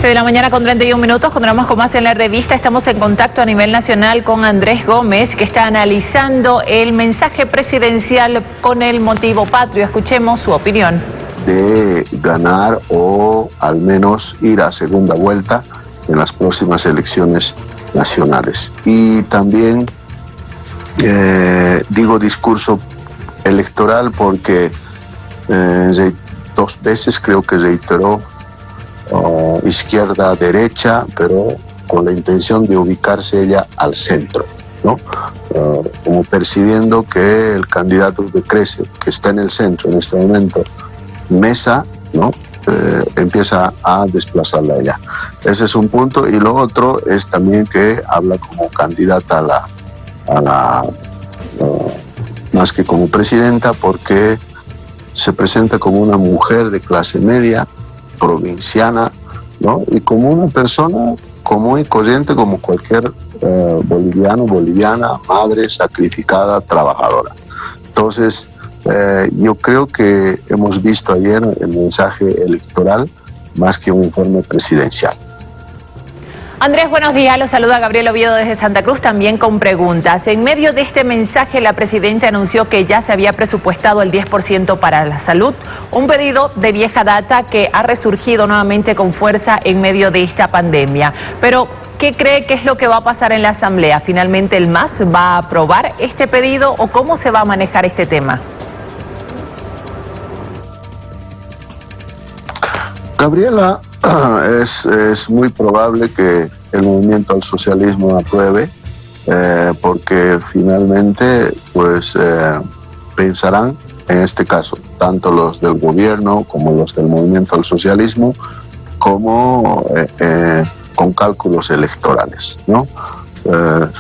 7 de la mañana con 31 minutos, continuamos con más en la revista. Estamos en contacto a nivel nacional con Andrés Gómez, que está analizando el mensaje presidencial con el motivo patrio. Escuchemos su opinión. De ganar o al menos ir a segunda vuelta en las próximas elecciones nacionales. Y también digo discurso electoral porque 2 veces creo que reiteró izquierda-derecha, pero con la intención de ubicarse ella al centro, ¿no? Como percibiendo que el candidato que crece, que está en el centro en este momento, Mesa, ¿no? Empieza a desplazarla allá. Ese es un punto. Y lo otro es también que habla como candidata más que como presidenta, porque se presenta como una mujer de clase media, provinciana, ¿no? Y como una persona común y corriente como cualquier boliviano, boliviana, madre sacrificada, trabajadora. Entonces, yo creo que hemos visto ayer el mensaje electoral más que un informe presidencial. Andrés, buenos días. Lo saluda Gabriel Oviedo desde Santa Cruz, también con preguntas. En medio de este mensaje, la presidenta anunció que ya se había presupuestado el 10% para la salud, un pedido de vieja data que ha resurgido nuevamente con fuerza en medio de esta pandemia. Pero, ¿qué cree que es lo que va a pasar en la Asamblea? ¿Finalmente el MAS va a aprobar este pedido o cómo se va a manejar este tema? Gabriela, es muy probable que el movimiento al socialismo apruebe, porque finalmente pues pensarán, en este caso, tanto los del gobierno como los del movimiento al socialismo, como con cálculos electorales, ¿no?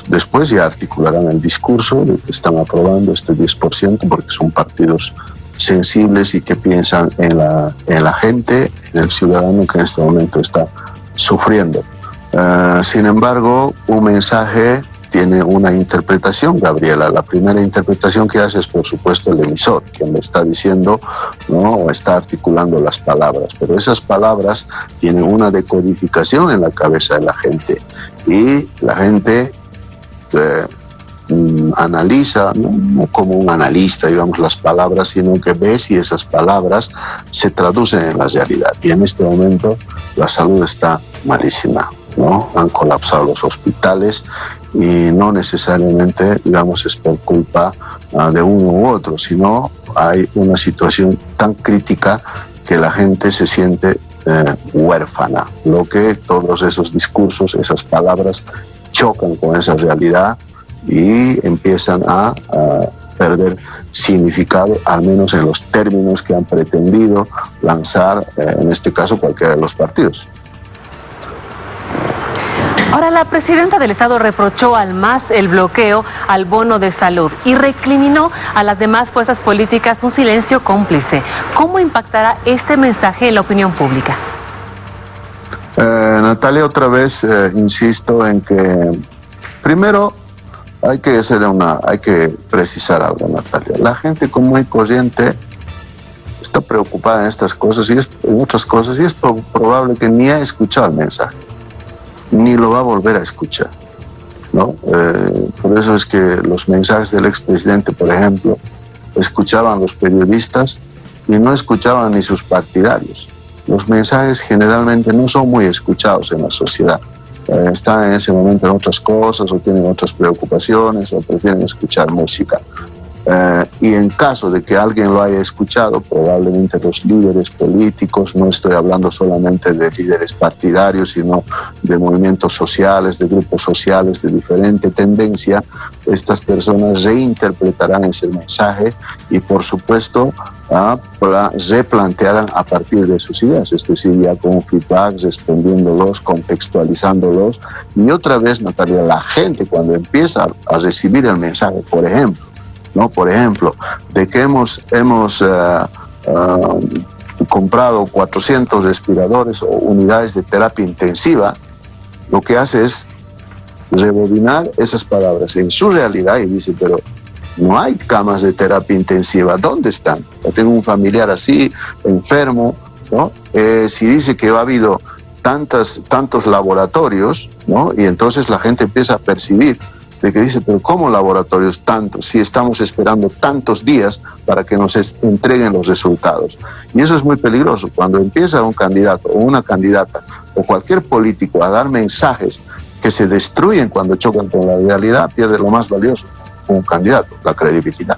Después ya articularán el discurso de que están aprobando este 10% porque son partidos sensibles y que piensan en la gente, en el ciudadano que en este momento está sufriendo. Sin embargo, un mensaje tiene una interpretación, Gabriela. La primera interpretación que hace es, por supuesto, el emisor, quien lo está diciendo, ¿no? O está articulando las palabras. Pero esas palabras tienen una decodificación en la cabeza de la gente. Y la gente analiza, no como un analista, digamos, las palabras, sino que ve si esas palabras se traducen en la realidad. Y en este momento la salud está malísima, ¿no? Han colapsado los hospitales y no necesariamente, digamos, es por culpa de uno u otro, sino hay una situación tan crítica que la gente se siente huérfana, lo que todos esos discursos, esas palabras chocan con esa realidad y empiezan a perder significado, al menos en los términos que han pretendido lanzar, en este caso, cualquiera de los partidos. Ahora, la presidenta del Estado reprochó al MAS el bloqueo al bono de salud y recriminó a las demás fuerzas políticas un silencio cómplice. ¿Cómo impactará este mensaje en la opinión pública? Natalia, otra vez insisto en que, primero, hay que precisar algo, Natalia. La gente común y corriente está preocupada en estas cosas y en otras cosas, y es probable que ni ha escuchado el mensaje, ni lo va a volver a escuchar, ¿no? Por eso es que los mensajes del expresidente, por ejemplo, escuchaban los periodistas y no escuchaban ni sus partidarios. Los mensajes generalmente no son muy escuchados en la sociedad. Están en ese momento en otras cosas o tienen otras preocupaciones o prefieren escuchar música. Y en caso de que alguien lo haya escuchado, probablemente los líderes políticos, no estoy hablando solamente de líderes partidarios, sino de movimientos sociales, de grupos sociales de diferente tendencia, estas personas reinterpretarán ese mensaje y, por supuesto, replantearán a partir de sus ideas, es decir, ya con feedback, respondiéndolos, contextualizándolos. Y otra vez, Natalia, la gente cuando empieza a recibir el mensaje, por ejemplo, de que hemos comprado 400 respiradores o unidades de terapia intensiva, lo que hace es rebobinar esas palabras en su realidad y dice, pero no hay camas de terapia intensiva, ¿dónde están? Yo tengo un familiar así, enfermo, ¿no? Si dice que ha habido tantos laboratorios, ¿no? Y entonces la gente empieza a percibir de que dice, pero ¿cómo laboratorios tantos? Si estamos esperando tantos días para que nos entreguen los resultados. Y eso es muy peligroso. Cuando empieza un candidato o una candidata o cualquier político a dar mensajes que se destruyen cuando chocan con la realidad, pierde lo más valioso un candidato, la credibilidad.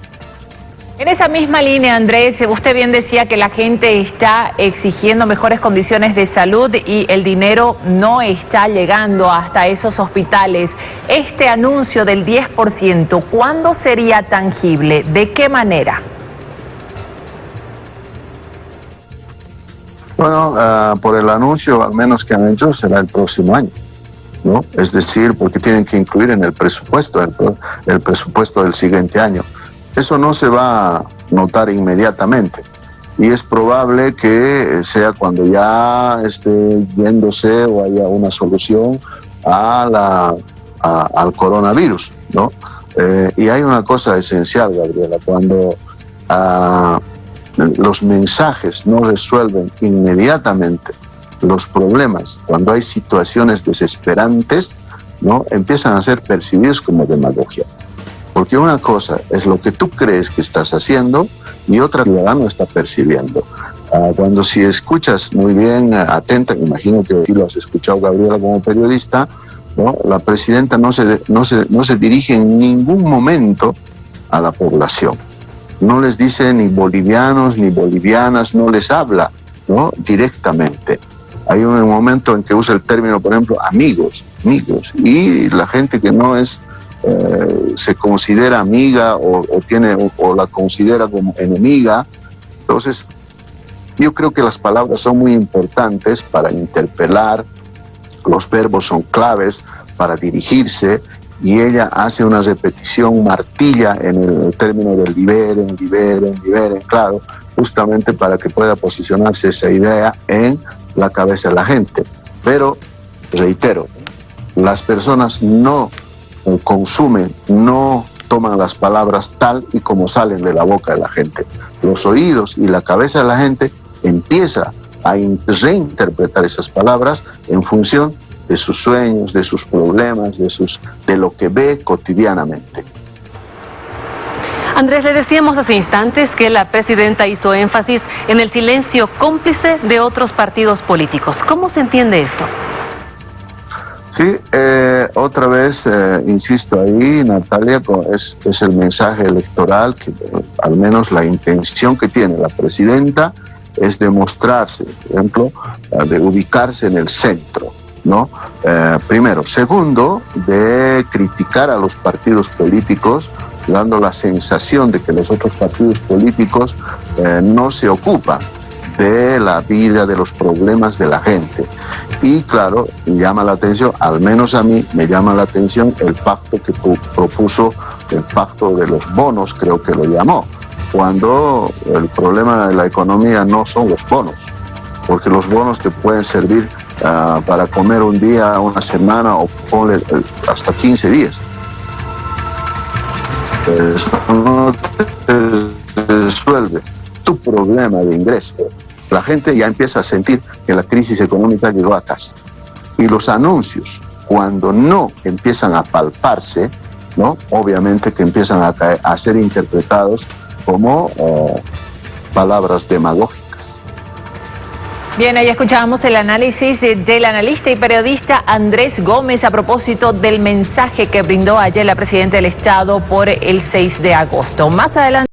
En esa misma línea, Andrés, usted bien decía que la gente está exigiendo mejores condiciones de salud y el dinero no está llegando hasta esos hospitales. Este anuncio del 10%, ¿cuándo sería tangible? ¿De qué manera? Bueno, por el anuncio al menos que han hecho será el próximo año, ¿no? Es decir, porque tienen que incluir en el presupuesto, el presupuesto del siguiente año. Eso no se va a notar inmediatamente y es probable que sea cuando ya esté yéndose o haya una solución al coronavirus, ¿no? Y hay una cosa esencial, Gabriela, cuando los mensajes no resuelven inmediatamente los problemas, cuando hay situaciones desesperantes, ¿no? Empiezan a ser percibidos como demagogia. Porque una cosa es lo que tú crees que estás haciendo y otra ciudadano está percibiendo. Cuando si escuchas muy bien, atenta, imagino que aquí lo has escuchado, Gabriela, como periodista, ¿no? La presidenta no se dirige en ningún momento a la población. No les dice ni bolivianos ni bolivianas, no les habla, ¿no? Directamente. Hay un momento en que usa el término, por ejemplo, amigos, y la gente que no es se considera amiga o la considera como enemiga. Entonces, yo creo que las palabras son muy importantes para interpelar, los verbos son claves para dirigirse, y ella hace una repetición, martilla en el término del liberen, claro, justamente para que pueda posicionarse esa idea en la cabeza de la gente. Pero, reitero, las personas no consumen, no toman las palabras tal y como salen de la boca de la gente. Los oídos y la cabeza de la gente empieza a reinterpretar esas palabras en función de sus sueños, de sus problemas, de lo que ve cotidianamente. Andrés, le decíamos hace instantes que la presidenta hizo énfasis en el silencio cómplice de otros partidos políticos. ¿Cómo se entiende esto? Sí, otra vez, insisto ahí, Natalia, es el mensaje electoral que al menos la intención que tiene la presidenta es demostrarse, por ejemplo, de ubicarse en el centro, ¿no? Primero. Segundo, de criticar a los partidos políticos, dando la sensación de que los otros partidos políticos no se ocupan de la vida, de los problemas de la gente. Y claro, llama la atención, al menos a mí me llama la atención el pacto que propuso, el pacto de los bonos, creo que lo llamó, cuando el problema de la economía no son los bonos, porque los bonos te pueden servir para comer un día, una semana o ponle hasta 15 días. Eso no te resuelve tu problema de ingreso. La gente ya empieza a sentir que la crisis económica llegó a casa. Y los anuncios, cuando no empiezan a palparse, ¿no? Obviamente que empiezan a ser interpretados como palabras demagógicas. Bien, ahí escuchábamos el análisis del analista y periodista Andrés Gómez a propósito del mensaje que brindó ayer la presidenta del Estado por el 6 de agosto. Más adelante.